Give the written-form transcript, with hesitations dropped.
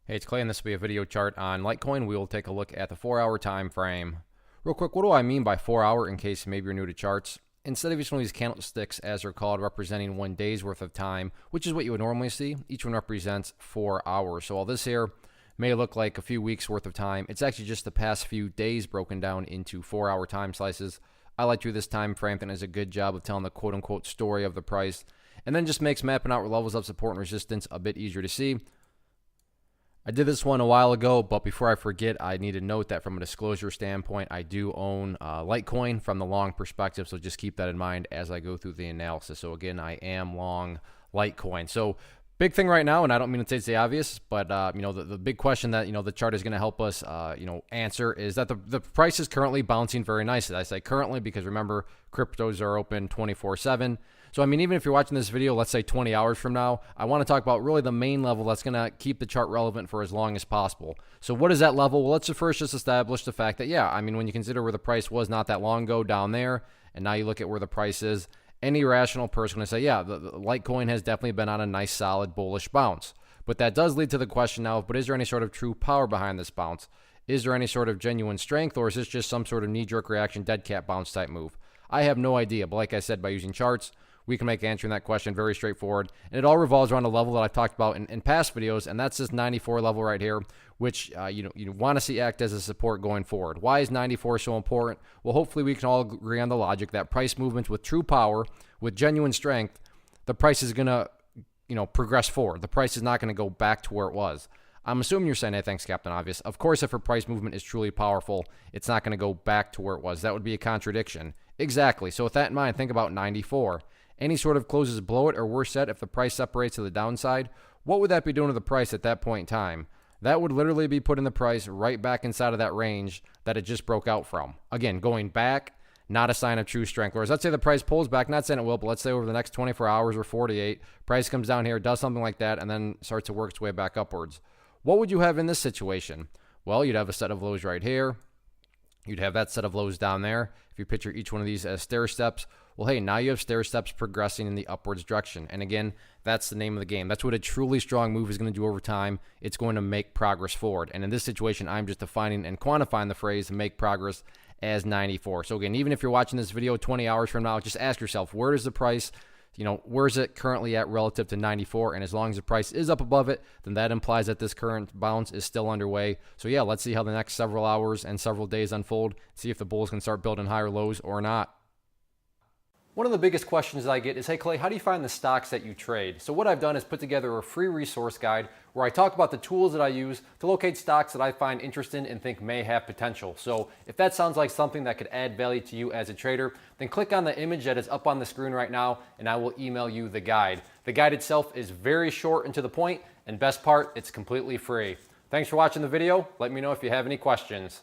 Hey, it's Clay, and this will be a video chart on Litecoin. We will take a look at the 4-hour time frame. Real quick, what do I mean by 4-hour in case maybe you're new to charts? Instead of each one of these candlesticks, as they're called, representing 1 day's worth of time, which is what you would normally see, each one represents 4 hours. So while this here may look like a few weeks worth of time, it's actually just the past few days broken down into 4-hour time slices. I like to do this time frame that does a good job of telling the quote-unquote story of the price, and then just makes mapping out levels of support and resistance a bit easier to see. I did this one a while ago, but before I forget, I need to note that from a disclosure standpoint, I do own Litecoin from the long perspective, so just keep that in mind as I go through the analysis. So again, I am long Litecoin. So big thing right now, and I don't mean to say it's the obvious, but the big question that the chart is going to help us answer is that the price is currently bouncing very nicely. I say currently because remember, cryptos are open 24/7. So, I mean, even if you're watching this video, let's say 20 hours from now, I want to talk about really the main level that's going to keep the chart relevant for as long as possible. So what is that level? Well, let's first just establish the fact that, yeah, I mean, when you consider where the price was not that long ago down there, and now you look at where the price is, any rational person is going to say, yeah, the Litecoin has definitely been on a nice, solid, bullish bounce. But that does lead to the question now, but is there any sort of true power behind this bounce? Is there any sort of genuine strength, or is this just some sort of knee-jerk reaction, dead cat bounce type move? I have no idea, but like I said, by using charts, we can make answering that question very straightforward. And it all revolves around a level that I've talked about in past videos, and that's this 94 level right here, which you want to see act as a support going forward. Why is 94 so important? Well, hopefully we can all agree on the logic that price movements with true power, with genuine strength, the price is going to progress forward. The price is not going to go back to where it was. I'm assuming you're saying, hey, thanks, Captain Obvious. Of course, if a price movement is truly powerful, it's not going to go back to where it was. That would be a contradiction. Exactly. So with that in mind, think about 94. Any sort of closes below it, or worse yet, if the price separates to the downside, what would that be doing to the price at that point in time? That would literally be putting the price right back inside of that range that it just broke out from. Again, going back, not a sign of true strength. Whereas let's say the price pulls back, not saying it will, but let's say over the next 24 hours or 48, price comes down here, does something like that, and then starts to work its way back upwards. What would you have in this situation? Well, you'd have a set of lows right here. You'd have that set of lows down there. If you picture each one of these as stair steps, well, hey, now you have stair steps progressing in the upwards direction. And again, that's the name of the game. That's what a truly strong move is going to do over time. It's going to make progress forward. And in this situation, I'm just defining and quantifying the phrase make progress as 94. So again, even if you're watching this video 20 hours from now, just ask yourself, where does the price, where is it currently at relative to 94? And as long as the price is up above it, then that implies that this current bounce is still underway. So yeah, let's see how the next several hours and several days unfold. See if the bulls can start building higher lows or not. One of the biggest questions I get is, hey Clay, how do you find the stocks that you trade? So what I've done is put together a free resource guide where I talk about the tools that I use to locate stocks that I find interesting and think may have potential. So if that sounds like something that could add value to you as a trader, then click on the image that is up on the screen right now and I will email you the guide. The guide itself is very short and to the point, and best part, it's completely free. Thanks for watching the video. Let me know if you have any questions.